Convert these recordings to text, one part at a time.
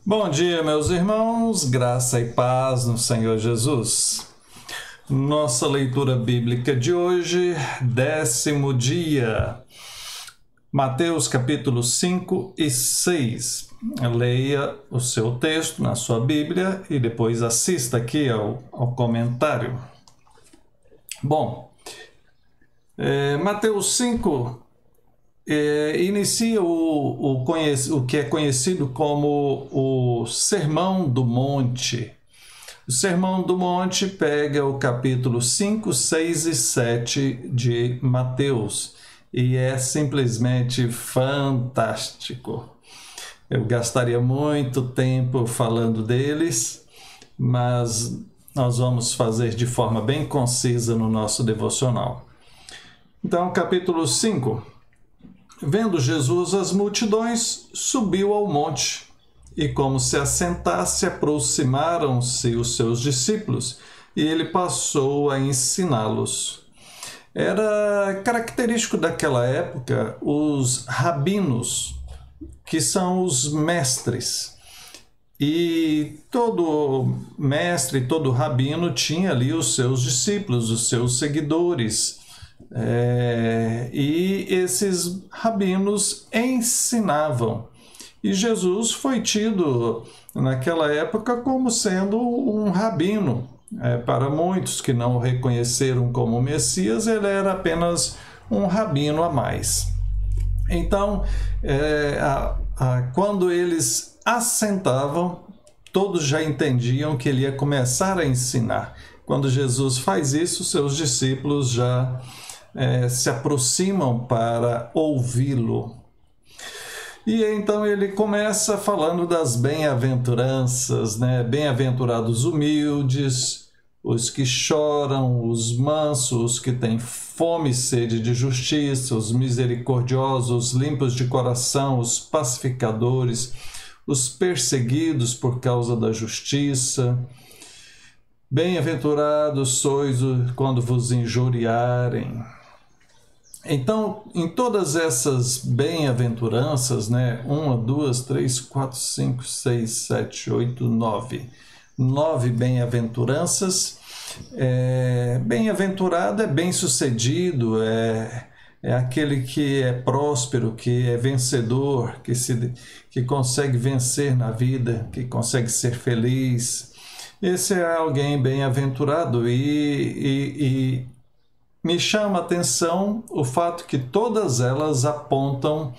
Bom dia, meus irmãos, graça e paz no Senhor Jesus. Nossa leitura bíblica de hoje, 10º dia, Mateus capítulo 5 e 6. Leia o seu texto na sua Bíblia e depois assista aqui ao comentário. Bom, Mateus 5 inicia o que é conhecido como o Sermão do Monte. O Sermão do Monte pega o capítulo 5, 6 e 7 de Mateus e é simplesmente fantástico. Eu gastaria muito tempo falando deles, mas nós vamos fazer de forma bem concisa no nosso devocional. Então, capítulo 5. Vendo Jesus as multidões, subiu ao monte, e como se assentasse, aproximaram-se os seus discípulos, e ele passou a ensiná-los. Era característico daquela época os rabinos, que são os mestres. E todo mestre, todo rabino tinha ali os seus discípulos, os seus seguidores. E esses rabinos ensinavam. E Jesus foi tido naquela época como sendo um rabino. Para muitos que não o reconheceram como Messias, ele era apenas um rabino a mais. Então, quando eles assentavam, todos já entendiam que ele ia começar a ensinar. Quando Jesus faz isso, seus discípulos já se aproximam para ouvi-lo. E então ele começa falando das bem-aventuranças, né? Bem-aventurados humildes, os que choram, os mansos, os que têm fome e sede de justiça, os misericordiosos, os limpos de coração, os pacificadores, os perseguidos por causa da justiça. Bem-aventurados sois quando vos injuriarem. Então, em todas essas bem-aventuranças, né? 1, 2, 3, 4, 5, 6, 7, 8, 9. 9 bem-aventuranças. Bem-aventurado é bem-sucedido, é aquele que é próspero, que é vencedor, que consegue vencer na vida, que consegue ser feliz. Esse é alguém bem-aventurado e me chama a atenção o fato que todas elas apontam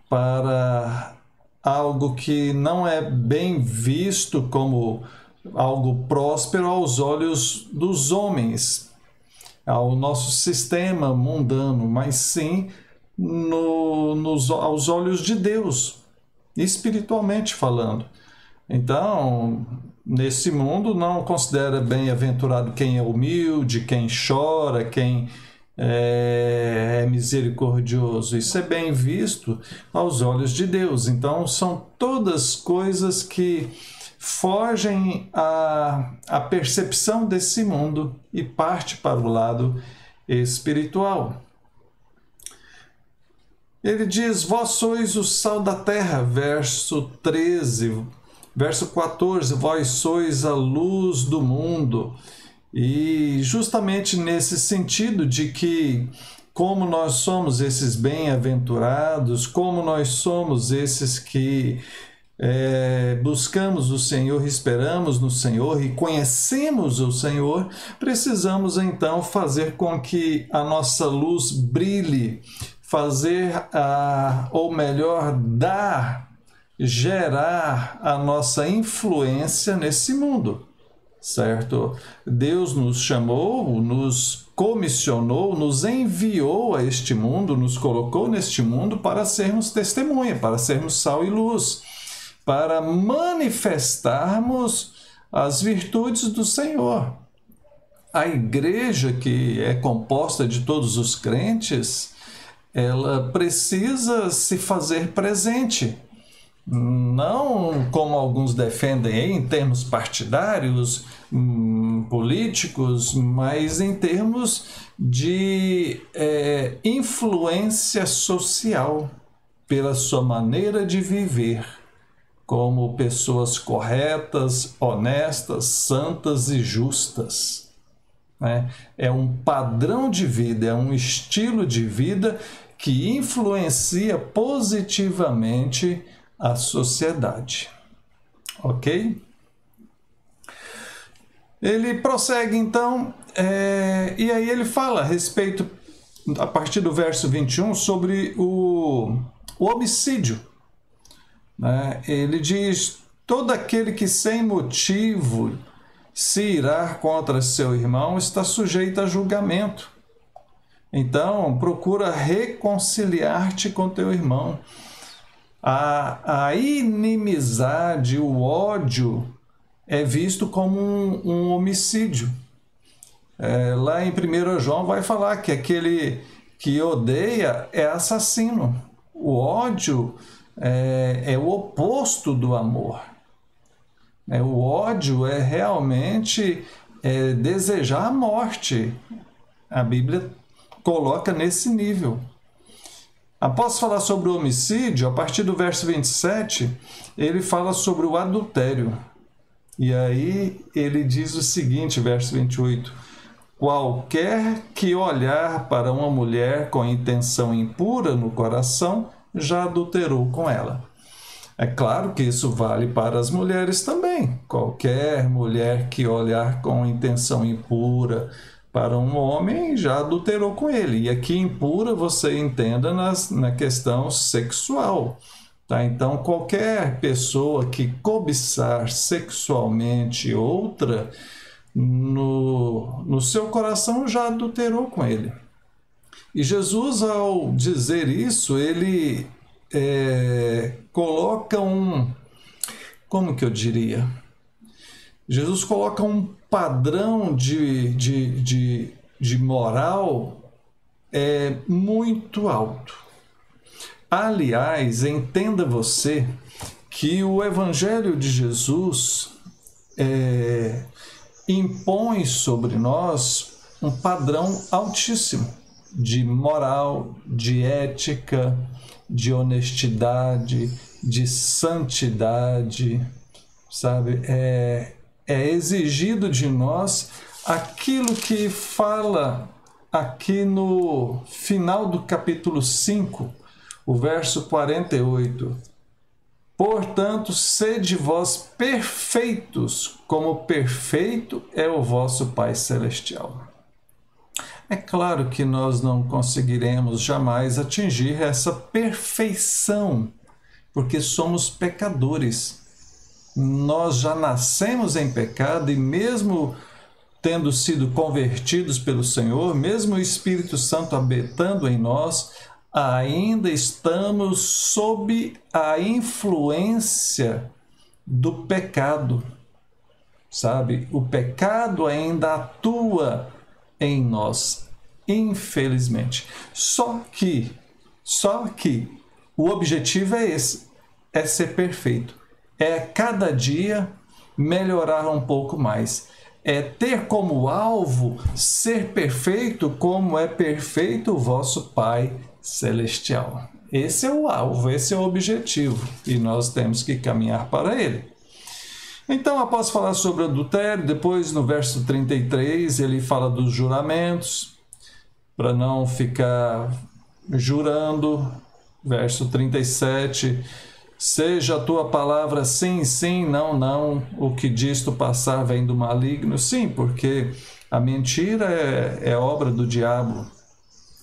para algo que não é bem visto como algo próspero aos olhos dos homens, ao nosso sistema mundano, mas sim aos olhos de Deus, espiritualmente falando. Então, nesse mundo não considera bem-aventurado quem é humilde, quem chora, quem é misericordioso. Isso é bem visto aos olhos de Deus. Então, são todas coisas que fogem à percepção desse mundo e parte para o lado espiritual. Ele diz, vós sois o sal da terra, verso 13. Verso 14, vós sois a luz do mundo. E justamente nesse sentido de que, como nós somos esses bem-aventurados, como nós somos esses que buscamos o Senhor, esperamos no Senhor e conhecemos o Senhor, precisamos então fazer com que a nossa luz brilhe, gerar a nossa influência nesse mundo, certo? Deus nos chamou, nos comissionou, nos enviou a este mundo, nos colocou neste mundo para sermos testemunha, para sermos sal e luz, para manifestarmos as virtudes do Senhor. A igreja, que é composta de todos os crentes, ela precisa se fazer presente. Não como alguns defendem aí, em termos partidários, políticos, mas em termos de influência social, pela sua maneira de viver, como pessoas corretas, honestas, santas e justas, né? É um padrão de vida, é um estilo de vida que influencia positivamente a sociedade. Ok? Ele prossegue então, e aí ele fala a respeito, a partir do verso 21, sobre o homicídio. Né? Ele diz: todo aquele que sem motivo se irá contra seu irmão está sujeito a julgamento. Então, procura reconciliar-te com teu irmão. A inimizade, o ódio é visto como um homicídio. Lá em 1 João vai falar que aquele que odeia é assassino. O ódio é o oposto do amor. O ódio é realmente desejar a morte. A Bíblia coloca nesse nível. Após falar sobre o homicídio, a partir do verso 27, ele fala sobre o adultério. E aí ele diz o seguinte, verso 28: qualquer que olhar para uma mulher com intenção impura no coração, já adulterou com ela. É claro que isso vale para as mulheres também. Qualquer mulher que olhar com intenção impura para um homem, já adulterou com ele. E aqui impura você entenda na questão sexual. Tá? Então, qualquer pessoa que cobiçar sexualmente outra, no seu coração já adulterou com ele. E Jesus, ao dizer isso, ele coloca como que eu diria? Jesus coloca um padrão de moral muito alto. Aliás, entenda você que o Evangelho de Jesus impõe sobre nós um padrão altíssimo de moral, de ética, de honestidade, de santidade, sabe? É exigido de nós aquilo que fala aqui no final do capítulo 5, o verso 48. Portanto, sede vós perfeitos, como perfeito é o vosso Pai Celestial. É claro que nós não conseguiremos jamais atingir essa perfeição, porque somos pecadores. Nós já nascemos em pecado e mesmo tendo sido convertidos pelo Senhor, mesmo o Espírito Santo habitando em nós, ainda estamos sob a influência do pecado, sabe? O pecado ainda atua em nós, infelizmente. Só que o objetivo é esse, é ser perfeito. É cada dia melhorar um pouco mais. É ter como alvo ser perfeito como é perfeito o vosso Pai Celestial. Esse é o alvo, esse é o objetivo e nós temos que caminhar para ele. Então, após falar sobre adultério, depois no verso 33 ele fala dos juramentos, para não ficar jurando. Verso 37, seja a tua palavra sim, sim, não, não, o que disto passar vem do maligno. Sim, porque a mentira é obra do diabo.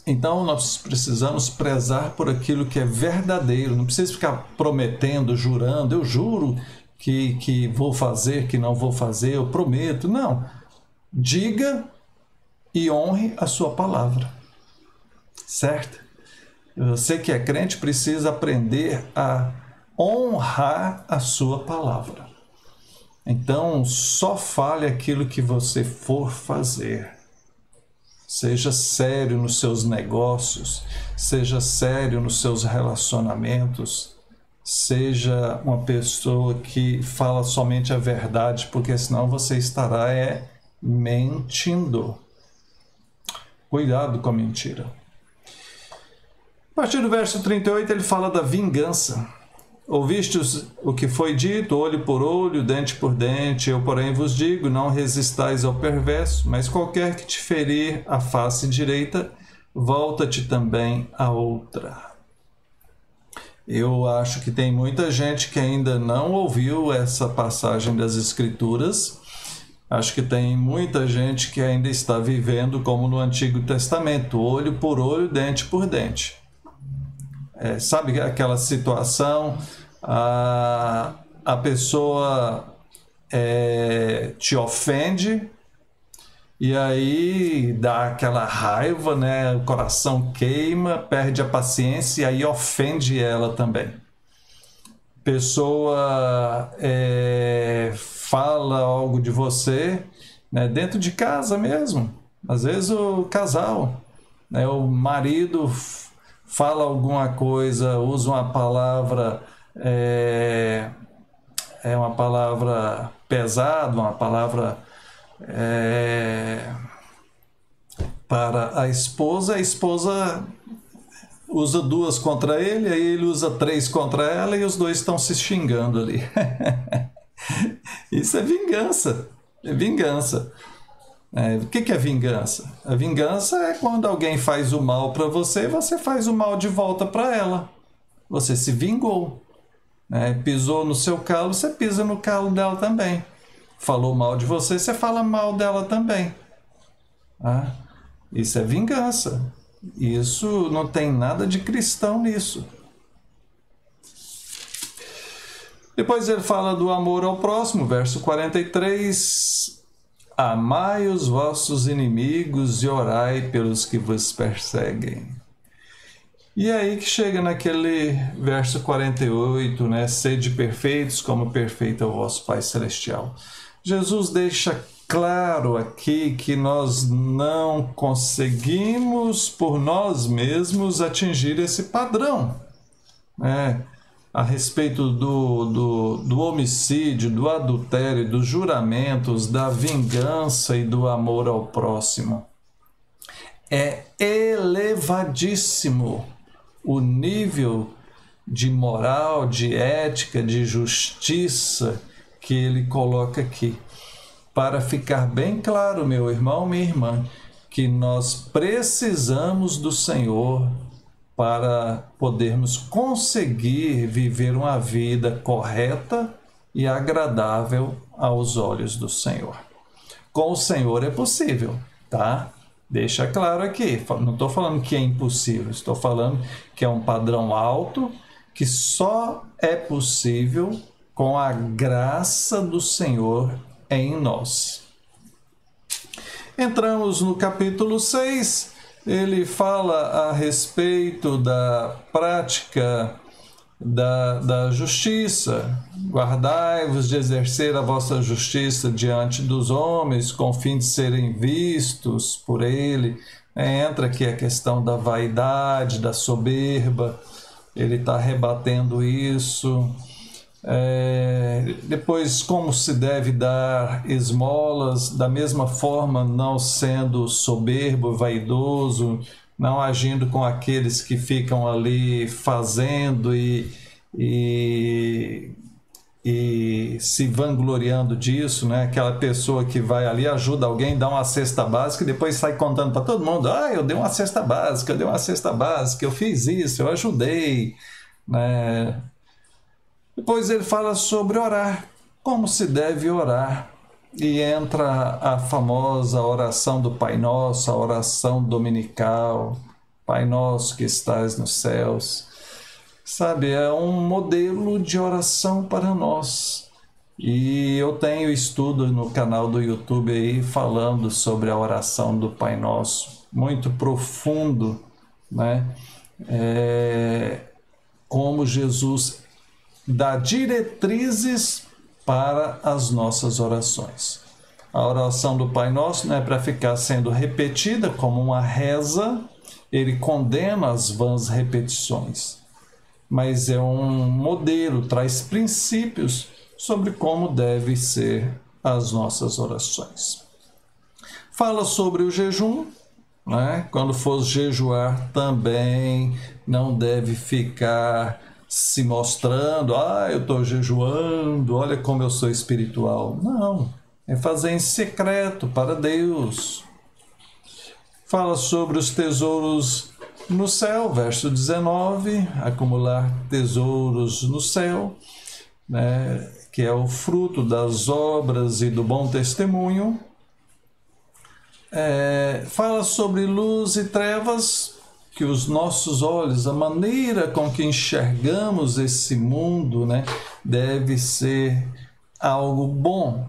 Então, nós precisamos prezar por aquilo que é verdadeiro. Não precisa ficar prometendo, jurando. Eu juro que vou fazer, que não vou fazer, eu prometo. Não. Diga e honre a sua palavra. Certo? Você que é crente precisa aprender a honrar a sua palavra. Então, só fale aquilo que você for fazer. Seja sério nos seus negócios, seja sério nos seus relacionamentos, seja uma pessoa que fala somente a verdade, porque senão você estará mentindo. Cuidado com a mentira. A partir do verso 38 ele fala da vingança. Ouvistes o que foi dito, olho por olho, dente por dente, eu porém vos digo, não resistais ao perverso, mas qualquer que te ferir a face direita, volta-te também a outra. Eu acho que tem muita gente que ainda não ouviu essa passagem das Escrituras. Acho que tem muita gente que ainda está vivendo como no Antigo Testamento, olho por olho, dente por dente. Sabe aquela situação, a pessoa te ofende, e aí dá aquela raiva, né? O coração queima, perde a paciência e aí ofende ela também. Pessoa fala algo de você, né? Dentro de casa mesmo. Às vezes o casal, né? O marido fala alguma coisa, usa uma palavra, uma palavra pesada, uma palavra para a esposa usa 2 contra ele, aí ele usa 3 contra ela e os dois estão se xingando ali. Isso é vingança, é vingança. O que é vingança? A vingança é quando alguém faz o mal para você e você faz o mal de volta para ela. Você se vingou. Pisou no seu calo, você pisa no calo dela também. Falou mal de você, você fala mal dela também. Isso é vingança. Isso não tem nada de cristão nisso. Depois ele fala do amor ao próximo, verso 43. Amai os vossos inimigos e orai pelos que vos perseguem. E aí que chega naquele verso 48, né? Sede perfeitos como perfeito é o vosso Pai Celestial. Jesus deixa claro aqui que nós não conseguimos por nós mesmos atingir esse padrão, né? A respeito do homicídio, do adultério, dos juramentos, da vingança e do amor ao próximo. É elevadíssimo o nível de moral, de ética, de justiça que ele coloca aqui. Para ficar bem claro, meu irmão, minha irmã, que nós precisamos do Senhor para podermos conseguir viver uma vida correta e agradável aos olhos do Senhor. Com o Senhor é possível, tá? Deixa claro aqui, não estou falando que é impossível, estou falando que é um padrão alto, que só é possível com a graça do Senhor em nós. Entramos no capítulo 6, ele fala a respeito da prática da justiça. Guardai-vos de exercer a vossa justiça diante dos homens, com o fim de serem vistos por ele. Entra aqui a questão da vaidade, da soberba, ele está rebatendo isso. Depois, como se deve dar esmolas, da mesma forma, não sendo soberbo, vaidoso, não agindo com aqueles que ficam ali fazendo e se vangloriando disso, né? Aquela pessoa que vai ali, ajuda alguém, dá uma cesta básica e depois sai contando para todo mundo: eu dei uma cesta básica, eu fiz isso, eu ajudei, né? Depois ele fala sobre orar, como se deve orar, e entra a famosa oração do Pai Nosso, a oração dominical, Pai Nosso que estás nos céus. Sabe, é um modelo de oração para nós. E eu tenho estudo no canal do YouTube aí falando sobre a oração do Pai Nosso, muito profundo, né? Como Jesus dá diretrizes para as nossas orações. A oração do Pai Nosso não é para ficar sendo repetida como uma reza, ele condena as vãs repetições, mas é um modelo, traz princípios sobre como devem ser as nossas orações. Fala sobre o jejum, né? Quando for jejuar também não deve ficar se mostrando, eu estou jejuando, olha como eu sou espiritual. Não, é fazer em secreto para Deus. Fala sobre os tesouros no céu, verso 19, acumular tesouros no céu, né, que é o fruto das obras e do bom testemunho. Fala sobre luz e trevas, que os nossos olhos, a maneira com que enxergamos esse mundo, né, deve ser algo bom.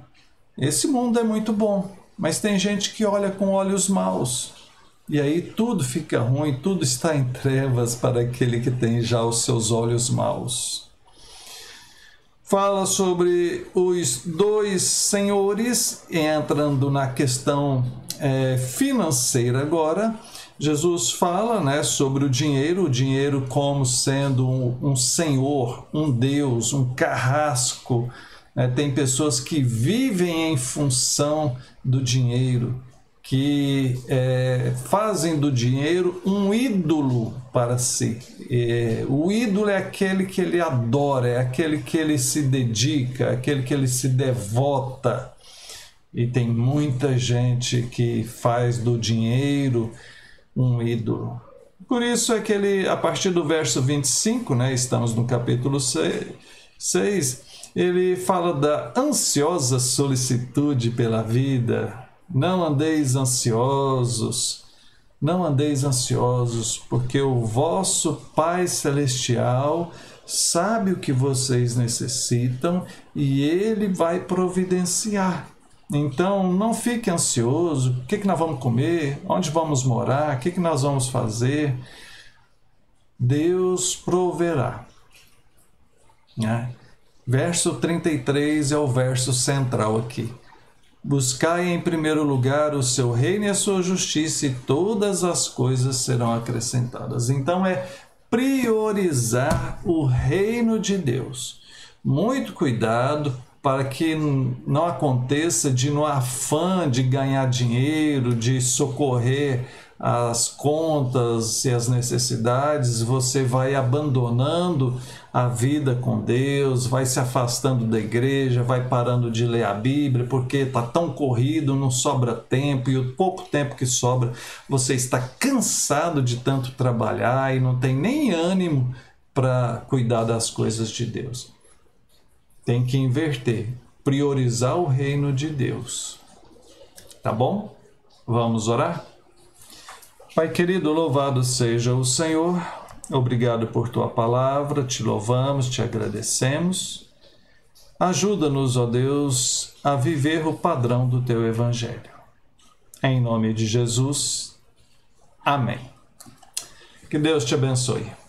Esse mundo é muito bom, mas tem gente que olha com olhos maus. E aí tudo fica ruim, tudo está em trevas para aquele que tem já os seus olhos maus. Fala sobre os dois senhores, entrando na questão financeira agora. Jesus fala, né, sobre o dinheiro como sendo um senhor, um Deus, um carrasco. Tem pessoas que vivem em função do dinheiro, que fazem do dinheiro um ídolo para si. O ídolo é aquele que ele adora, é aquele que ele se dedica, aquele que ele se devota. E tem muita gente que faz do dinheiro um ídolo. Por isso é que ele, a partir do verso 25, né, estamos no capítulo 6, ele fala da ansiosa solicitude pela vida. Não andeis ansiosos, porque o vosso Pai Celestial sabe o que vocês necessitam e Ele vai providenciar. Então, não fique ansioso. O que nós vamos comer? Onde vamos morar? O que nós vamos fazer? Deus proverá. Verso 33 é o verso central aqui. Buscai em primeiro lugar o seu reino e a sua justiça, e todas as coisas serão acrescentadas. Então, é priorizar o reino de Deus. Muito cuidado para que não aconteça de, no afã de ganhar dinheiro, de socorrer as contas e as necessidades, você vai abandonando a vida com Deus, vai se afastando da igreja, vai parando de ler a Bíblia, porque está tão corrido, não sobra tempo, e o pouco tempo que sobra, você está cansado de tanto trabalhar e não tem nem ânimo para cuidar das coisas de Deus. Tem que inverter, priorizar o reino de Deus. Tá bom? Vamos orar? Pai querido, louvado seja o Senhor. Obrigado por tua palavra, te louvamos, te agradecemos. Ajuda-nos, ó Deus, a viver o padrão do teu evangelho. Em nome de Jesus. Amém. Que Deus te abençoe.